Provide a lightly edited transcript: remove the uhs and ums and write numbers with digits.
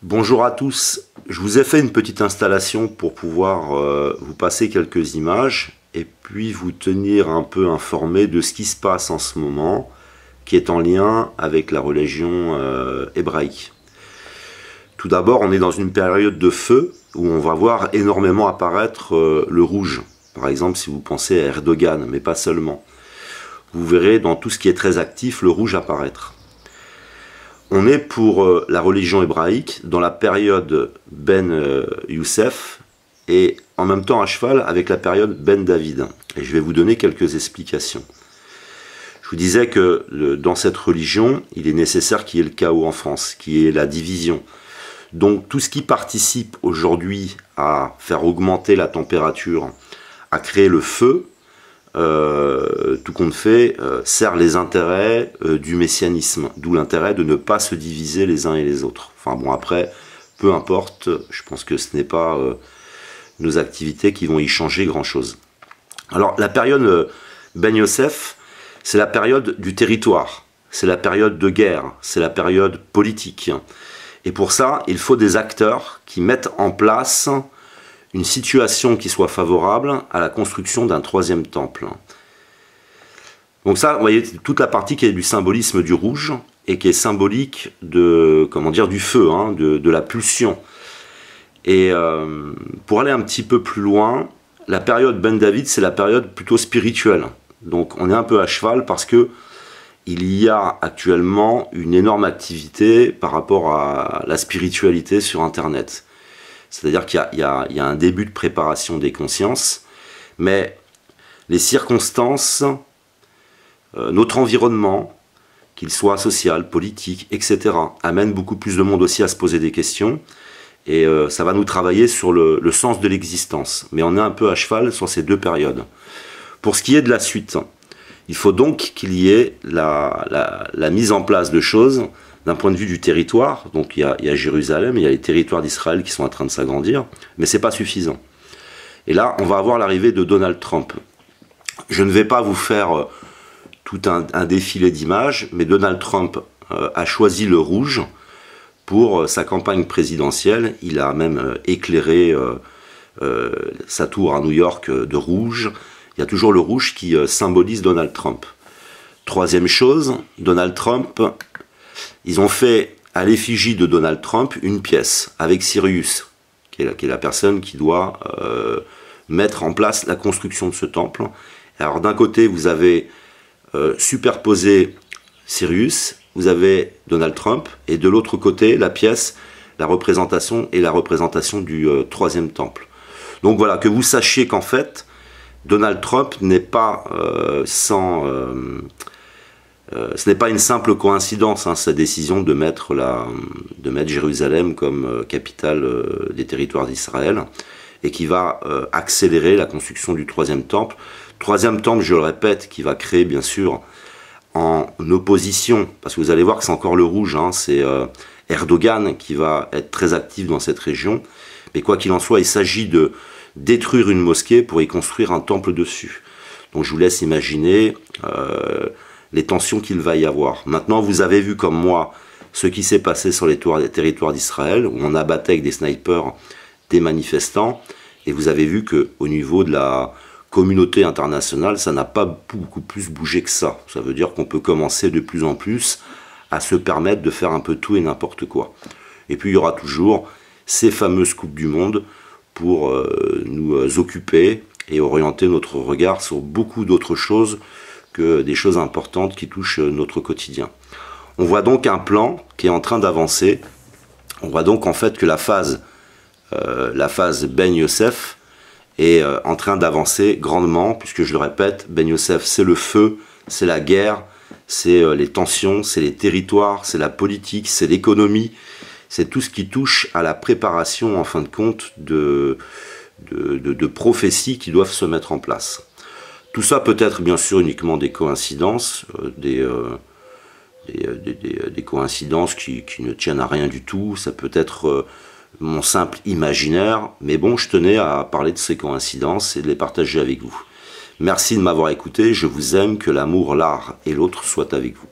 Bonjour à tous, je vous ai fait une petite installation pour pouvoir vous passer quelques images et puis vous tenir un peu informé de ce qui se passe en ce moment qui est en lien avec la religion hébraïque. Tout d'abord, on est dans une période de feu où on va voir énormément apparaître le rouge. Par exemple, si vous pensez à Erdogan, mais pas seulement. Vous verrez dans tout ce qui est très actif le rouge apparaître. On est pour la religion hébraïque dans la période Ben Youssef et en même temps à cheval avec la période Ben David. Et je vais vous donner quelques explications. Je vous disais que dans cette religion, il est nécessaire qu'il y ait le chaos en France, qu'il y ait la division. Donc tout ce qui participe aujourd'hui à faire augmenter la température, à créer le feu, tout compte fait, sert les intérêts du messianisme, d'où l'intérêt de ne pas se diviser les uns et les autres. Enfin bon, après, peu importe, je pense que ce n'est pas nos activités qui vont y changer grand-chose. Alors, la période Ben Youssef, c'est la période du territoire, c'est la période de guerre, c'est la période politique. Et pour ça, il faut des acteurs qui mettent en place une situation qui soit favorable à la construction d'un troisième temple. Donc ça, vous voyez, toute la partie qui est du symbolisme du rouge et qui est symbolique de, comment dire, du feu, hein, de la pulsion. Et pour aller un petit peu plus loin, la période Ben David, c'est la période plutôt spirituelle. Donc on est un peu à cheval parce que il y a actuellement une énorme activité par rapport à la spiritualité sur Internet. C'est-à-dire qu'il y a un début de préparation des consciences, mais les circonstances, notre environnement, qu'il soit social, politique, etc., amènent beaucoup plus de monde aussi à se poser des questions, et ça va nous travailler sur le sens de l'existence. Mais on est un peu à cheval sur ces deux périodes. Pour ce qui est de la suite, il faut donc qu'il y ait la mise en place de choses d'un point de vue du territoire. Donc il y a Jérusalem, il y a les territoires d'Israël qui sont en train de s'agrandir, mais ce n'est pas suffisant. Et là, on va avoir l'arrivée de Donald Trump. Je ne vais pas vous faire tout un défilé d'images, mais Donald Trump a choisi le rouge pour sa campagne présidentielle. Il a même éclairé sa tour à New York de rouge. Il y a toujours le rouge qui symbolise Donald Trump. Troisième chose, Donald Trump, ils ont fait à l'effigie de Donald Trump une pièce avec Sirius, qui est la personne qui doit mettre en place la construction de ce temple. Alors d'un côté, vous avez superposé Sirius, vous avez Donald Trump, et de l'autre côté, la pièce, la représentation et la représentation du troisième temple. Donc voilà, que vous sachiez qu'en fait, Donald Trump n'est pas ce n'est pas une simple coïncidence, hein, sa décision de mettre Jérusalem comme capitale des territoires d'Israël, et qui va accélérer la construction du troisième temple. Troisième temple, je le répète, qui va créer bien sûr en opposition, parce que vous allez voir que c'est encore le rouge, hein, c'est Erdogan qui va être très actif dans cette région, mais quoi qu'il en soit, il s'agit de détruire une mosquée pour y construire un temple dessus. Donc je vous laisse imaginer les tensions qu'il va y avoir. Maintenant, vous avez vu comme moi ce qui s'est passé sur les territoires d'Israël, où on abattait avec des snipers des manifestants, et vous avez vu qu'au niveau de la communauté internationale, ça n'a pas beaucoup plus bougé que ça. Ça veut dire qu'on peut commencer de plus en plus à se permettre de faire un peu tout et n'importe quoi. Et puis il y aura toujours ces fameuses coupes du monde pour nous occuper et orienter notre regard sur beaucoup d'autres choses que des choses importantes qui touchent notre quotidien. On voit donc un plan qui est en train d'avancer. On voit donc en fait que la phase Ben Youssef est en train d'avancer grandement, puisque je le répète, Ben Youssef c'est le feu, c'est la guerre, c'est les tensions, c'est les territoires, c'est la politique, c'est l'économie, c'est tout ce qui touche à la préparation en fin de compte de prophéties qui doivent se mettre en place. Tout ça peut être bien sûr uniquement des coïncidences, des coïncidences qui ne tiennent à rien du tout, ça peut être mon simple imaginaire, mais bon, je tenais à parler de ces coïncidences et de les partager avec vous. Merci de m'avoir écouté, je vous aime, que l'amour, l'art et l'autre soient avec vous.